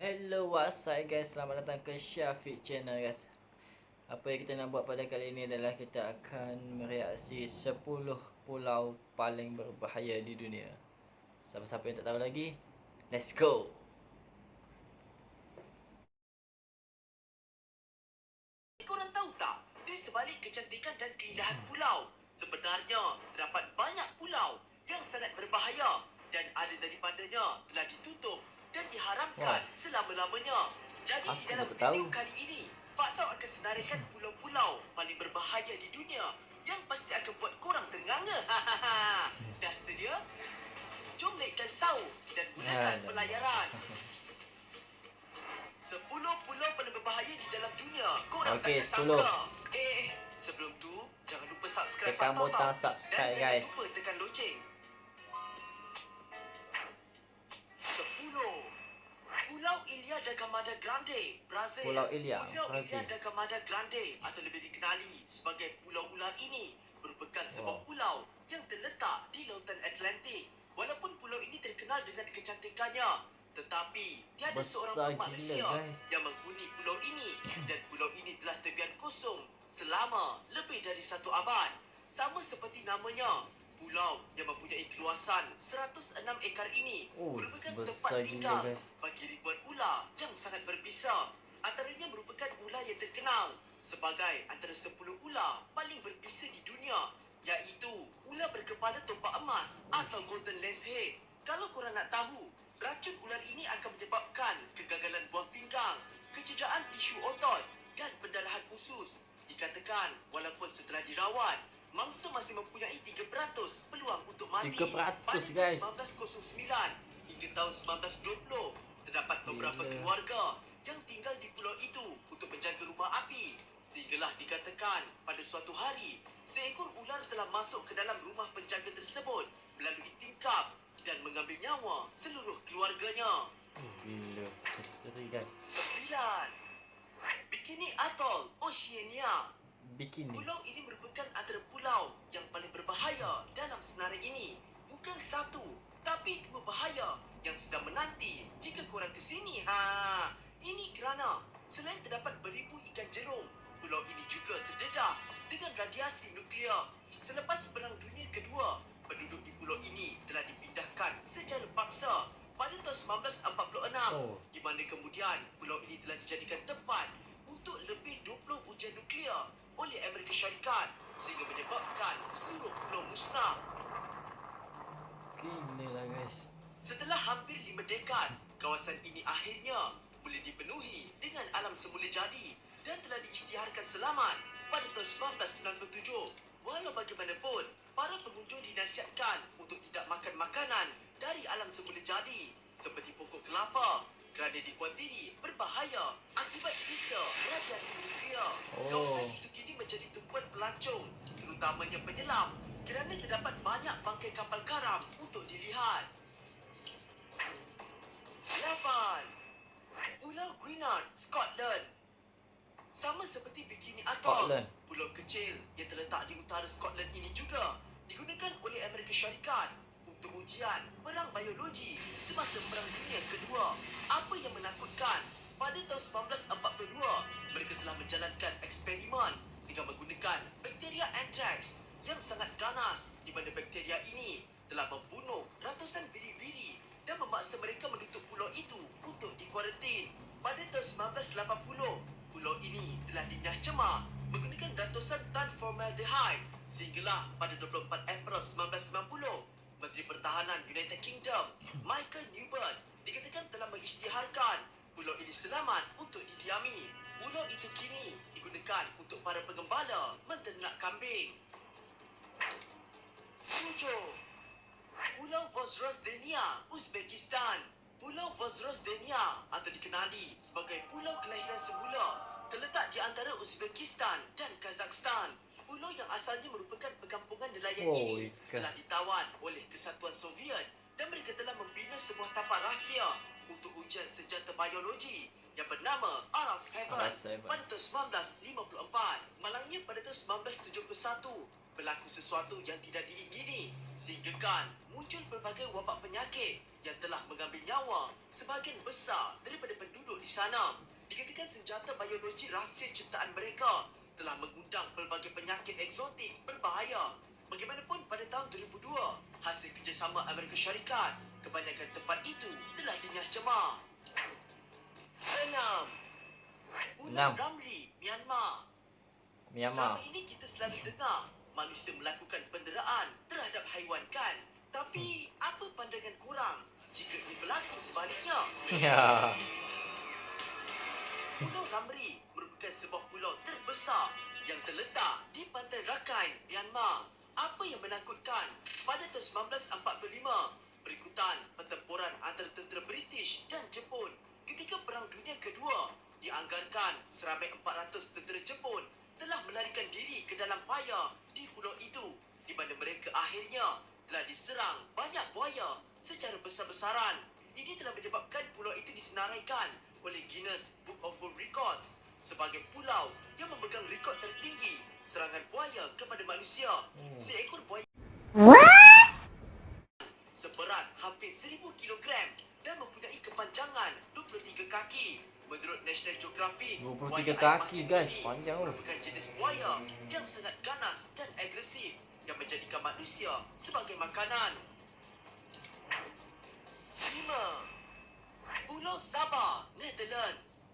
Hello, what's up guys? Selamat datang ke Syafiq Channel guys. Apa yang kita nak buat pada kali ini adalah kita akan mereaksi 10 pulau paling berbahaya di dunia. Siapa-siapa yang tak tahu lagi, let's go. Korang tahu tak, di sebalik kecantikan dan keindahan pulau, sebenarnya terdapat banyak pulau yang sangat berbahaya dan ada daripadanya telah ditutup dan diharamkan selama-lamanya. Jadi Aku di dalam betul tahu. video kali ini, Faktor akan senaraikan pulau-pulau paling berbahaya di dunia yang pasti akan buat korang ternganga. Dah sedia? Jom naikkan saur dan mulakan pelayaran. 10 pulau paling berbahaya di dalam dunia. Korang Okey, takkan 10. sangka. Sebelum tu, jangan lupa subscribe Tekan Faktor butang tau. subscribe, Dan guys. jangan lupa tekan loceng. 10. Pulau Ilha da Camada Grande, Brazil. Pulau Ilha, Pulau Brazil. Ilha da Camada Grande atau lebih dikenali sebagai Pulau Ular ini merupakan sebuah pulau yang terletak di Lautan Atlantik. Walaupun pulau ini terkenal dengan kecantikannya, tetapi tiada seorang pun manusia yang menghuni pulau ini dan pulau ini telah terbiar kosong selama lebih dari 1 abad. Sama seperti namanya, pulau yang mempunyai keluasan 106 ekar ini merupakan tempat tinggal bagi ribuan ular yang sangat berbisa. Antaranya merupakan ular yang terkenal sebagai antara 10 ular paling berbisa di dunia, iaitu ular berkepala topak emas atau golden lancehead. Kalau korang nak tahu, racun ular ini akan menyebabkan kegagalan buah pinggang, kecederaan tisu otot dan pendarahan usus. Dikatakan walaupun setelah dirawat, mangsa masih mempunyai 3% peluang untuk mati. 3% Pada guys. 1909 hingga tahun 1920, terdapat beberapa keluarga yang tinggal di pulau itu untuk menjaga rumah api. Sehinggalah dikatakan pada suatu hari, seekor ular telah masuk ke dalam rumah penjaga tersebut melalui tingkap dan mengambil nyawa seluruh keluarganya. Gila, misteri guys. 9. Bikini Atoll, Oceania. Bikini. Pulau ini merupakan antara pulau yang paling berbahaya dalam senarai ini. Bukan satu, tapi 2 bahaya yang sedang menanti jika korang ke sini. Ini kerana selain terdapat beribu ikan jerung, pulau ini juga terdedah dengan radiasi nuklear. Selepas Perang Dunia Kedua, penduduk di pulau ini telah dipindahkan secara paksa pada tahun 1946, di mana kemudian pulau ini telah dijadikan tempat untuk lebih 20 ujian nuklear oleh Amerika Syarikat sehingga menyebabkan seluruh pulau musnah. Gila lah guys. Setelah hampir 5 dekad, kawasan ini akhirnya boleh dipenuhi dengan alam semula jadi dan telah diisytiharkan selamat pada tahun 1997. Walau bagaimanapun, para pengunjung dinasihatkan untuk tidak makan makanan dari alam semula jadi seperti pokok kelapa kerana dikuatiri berbahaya akibat sisa radiasi nuklear. Kawasan itu kini menjadi tumpuan pelancong, terutamanya penyelam, kerana terdapat banyak bangkai kapal karam untuk dilihat. 8. Pulau Greenland, Scotland. Sama seperti Bikini Atoll, pulau kecil yang terletak di utara Scotland ini juga digunakan oleh Amerika Syarikat untuk ujian perang biologi semasa Perang Dunia Kedua. Apa yang menakutkan, pada tahun 1942, mereka telah menjalankan eksperimen dengan menggunakan bakteria anthrax yang sangat ganas, di mana bakteria ini telah membunuh ratusan biri-biri dan memaksa mereka menutup pulau itu untuk dikuarantin. Pada tahun 1980, pulau ini telah dinyah cemar menggunakan ratusan tan formaldehyde sehinggalah pada 24 April 1990, Menteri Pertahanan United Kingdom Michael Newburn dikatakan telah mengisytiharkan pulau ini selamat untuk didiami. Pulau itu kini digunakan untuk para pengembala menternak kambing. 7. Pulau Vozrozhdenia, Uzbekistan. Pulau Vozrozhdenia atau dikenali sebagai Pulau Kelahiran Semula terletak di antara Uzbekistan dan Kazakhstan. Pulau yang asalnya merupakan perkampungan nelayan ini telah ditawan oleh Kesatuan Soviet dan mereka telah membina sebuah tapak rahsia untuk ujian senjata biologi yang bernama RL-7 pada tahun 1954. Malangnya pada tahun 1971, berlaku sesuatu yang tidak diingini sehinggakan muncul pelbagai wabak penyakit yang telah mengambil nyawa sebahagian besar daripada penduduk di sana. Dikatakan senjata biologi rahsia ciptaan mereka telah mengundang pelbagai penyakit eksotik berbahaya. Bagaimanapun pada tahun 2002, hasil kerjasama Amerika Syarikat, kebanyakan tempat itu telah dinyah cemar. 6. Pulau Ramri, Myanmar. Selama ini kita selalu dengar manusia melakukan penderaan terhadap haiwan kan? Tapi apa pandangan korang jika ini berlaku sebaliknya? Pulau Ramri merupakan sebuah pulau terbesar yang terletak di pantai Rakhine, Myanmar. Apa yang menakutkan? Pada tahun 1945, berikutan pertempuran antara tentera British dan Jepun ketika Perang Dunia Kedua, dianggarkan seramai 400 tentera Jepun telah melarikan diri ke dalam paya di pulau itu, di mana mereka akhirnya telah diserang banyak buaya secara besar-besaran. Ini telah menyebabkan pulau itu disenaraikan oleh Guinness Book of World Records sebagai pulau yang memegang rekod tertinggi serangan buaya kepada manusia. Seekor buaya seberat hampir 1000 kilogram dan mempunyai kepanjangan 23 kaki. Menurut National Geographic, 23 kaki guys, panjang tu. Merupakan jenis buaya yang sangat ganas dan agresif yang menjadikan manusia sebagai makanan. 5. Pulau Sabah, Netherlands.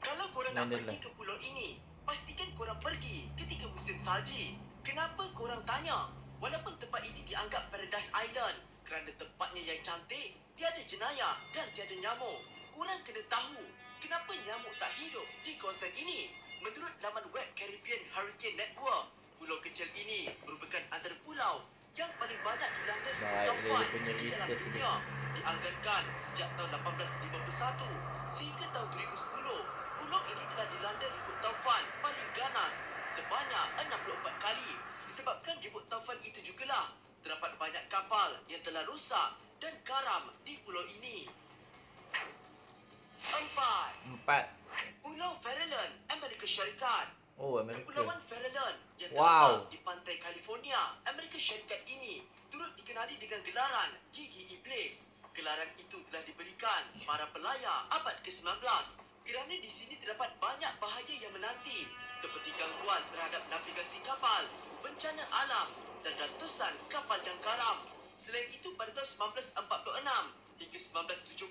Kalau korang nak pergi ke pulau ini, pastikan korang pergi ketika musim salji. Kenapa korang tanya? Walaupun tempat ini dianggap Paradise Island kerana tempatnya yang cantik, tiada jenayah dan tiada nyamuk, korang kena tahu kenapa nyamuk tak hidup di kawasan ini. Menurut laman web Caribbean Hurricane Network, pulau kecil ini merupakan antara pulau yang paling banyak dilanda ribut taufan di dalam dunia. Dianggarkan sejak tahun 1851 sehingga tahun 2010, pulau ini telah dilanda ribut taufan paling ganas sebanyak 64 kali. Disebabkan ribut taufan itu jugalah terdapat banyak kapal yang telah rosak dan karam di pulau ini. 4. Pulau Farallon, Amerika Syarikat. Kepulauan Farallon yang terletak di pantai California, Amerika Syarikat ini turut dikenali dengan gelaran Gigi Iblis. Gelaran itu telah diberikan para pelayar abad ke-19 kerana di sini terdapat banyak bahaya yang menanti seperti gangguan terhadap navigasi kapal, bencana alam dan ratusan kapal yang karam. Selain itu, pada tahun 1946 hingga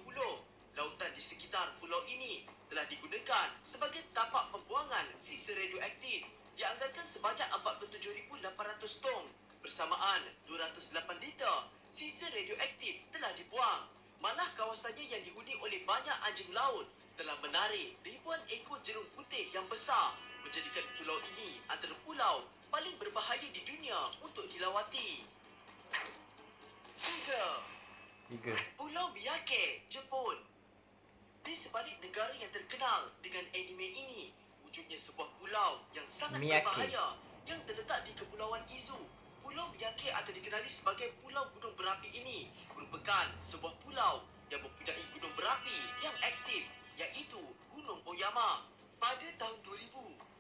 1970, lautan di sekitar pulau ini telah digunakan sebagai tapak pembuangan sisa radioaktif. Dianggarkan sebanyak 47,800 tong bersamaan 208 liter sisa radioaktif telah dibuang. Malah kawasannya yang dihuni oleh banyak anjing laut telah menarik ribuan ekor jerung putih yang besar, menjadikan pulau ini antara pulau paling berbahaya di dunia untuk dilawati. 3. Pulau Miyake, Jepun. Di sebalik negara yang terkenal dengan anime ini, wujudnya sebuah pulau yang sangat berbahaya yang terletak di Kepulauan Izu. Pulau Miyake atau dikenali sebagai Pulau Gunung Berapi ini merupakan sebuah pulau yang mempunyai gunung berapi yang aktif, iaitu Gunung Oyama. Pada tahun 2000,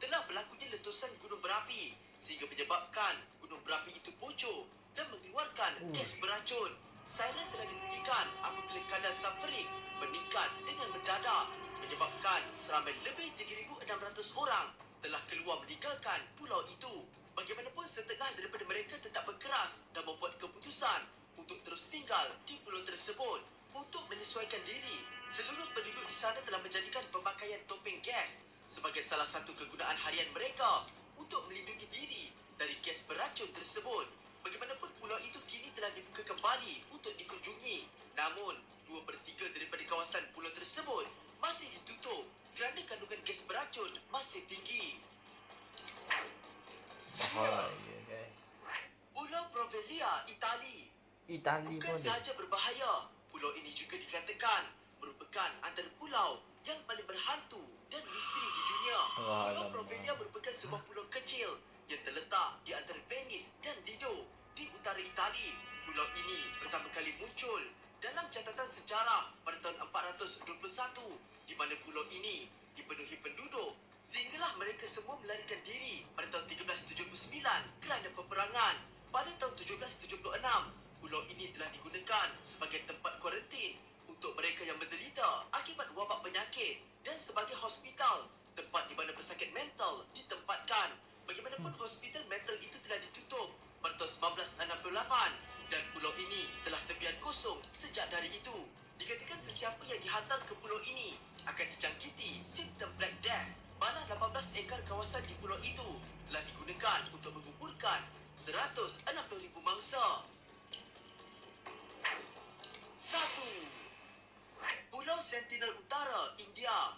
telah berlakunya letusan gunung berapi sehingga menyebabkan gunung berapi itu bocor dan mengeluarkan gas beracun. Siren telah dibunyikan apabila kadar sulfurik meningkat dengan mendadak, menyebabkan seramai lebih 3,600 orang telah keluar meninggalkan pulau itu. Bagaimanapun, setengah daripada mereka tetap berkeras dan membuat keputusan untuk terus tinggal di pulau tersebut. Untuk menyesuaikan diri, seluruh penduduk di sana telah menjadikan pemakaian topeng gas sebagai salah satu kegunaan harian mereka untuk melindungi diri dari gas beracun tersebut. Bagaimanapun, pulau itu kini telah dibuka kembali untuk dikunjungi. Namun, 2/3 daripada kawasan pulau tersebut masih ditutup kerana kandungan gas beracun masih tinggi. Pulau Provelia, Itali. Bukan sahaja berbahaya, pulau ini juga dikatakan merupakan antara pulau yang paling berhantu dan misteri di dunia. Pulau Provelia merupakan sebuah pulau kecil yang terletak di antara Venice dan Lido di utara Itali. Pulau ini pertama kali muncul dalam catatan sejarah pada tahun 421, di mana pulau ini dipenuhi penduduk sehinggalah mereka semua melarikan diri pada tahun 1379 kerana peperangan. Pada tahun 1776, pulau ini telah digunakan sebagai tempat kuarantin untuk mereka yang menderita akibat wabak penyakit sebagai hospital, tempat di mana pesakit mental ditempatkan. Bagaimanapun hospital mental itu telah ditutup pada tahun 1968 dan pulau ini telah terbiar kosong sejak dari itu. Dikatakan sesiapa yang dihantar ke pulau ini akan dijangkiti simptom Black Death. Mana 18 ekar kawasan di pulau itu telah digunakan untuk menguburkan 160,000 mangsa. 1. Pulau Sentinel Utara, India.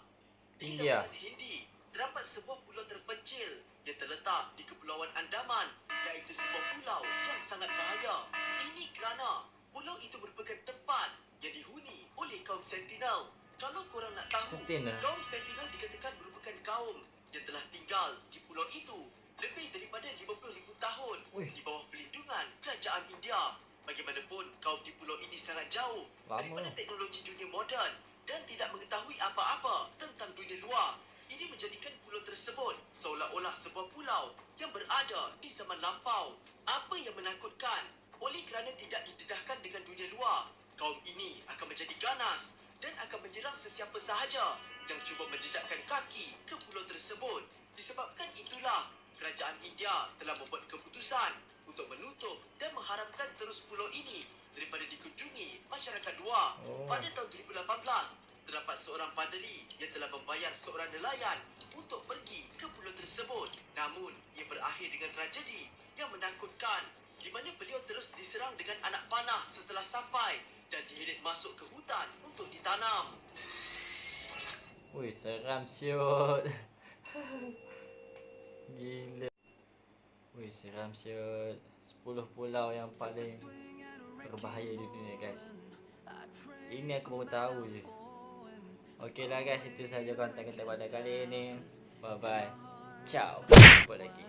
Di Lautan Hindi terdapat sebuah pulau terpencil yang terletak di Kepulauan Andaman, iaitu sebuah pulau yang sangat bahaya. Ini kerana pulau itu merupakan tempat yang dihuni oleh kaum Sentinel. Kalau korang nak tahu, kaum Sentinel dikatakan merupakan kaum yang telah tinggal di pulau itu lebih daripada 50,000 tahun di bawah pelindungan kerajaan India. Bagaimanapun, kaum di pulau ini sangat jauh daripada teknologi dunia moden dan tidak mengetahui apa-apa tentang dunia luar. Ini menjadikan pulau tersebut seolah-olah sebuah pulau yang berada di zaman lampau. Apa yang menakutkan, oleh kerana tidak didedahkan dengan dunia luar, kaum ini akan menjadi ganas dan akan menyerang sesiapa sahaja yang cuba menjejakkan kaki ke pulau tersebut. Disebabkan itulah, kerajaan India telah membuat keputusan untuk menutup dan mengharamkan terus pulau ini daripada dikunjungi masyarakat luar. Pada tahun 2018, terdapat seorang paderi yang telah membayar seorang nelayan untuk pergi ke pulau tersebut. Namun, ia berakhir dengan tragedi yang menakutkan di mana beliau terus diserang dengan anak panah setelah sampai dan diheret masuk ke hutan untuk ditanam. Wih, seram siot. Gila. Wih, seram siot. 10 pulau yang paling berbahaya di dunia, guys. Ini aku baru tahu je. Okeylah guys, itu saja konten kita pada kali ini. Bye bye. Ciao. Jumpa lagi.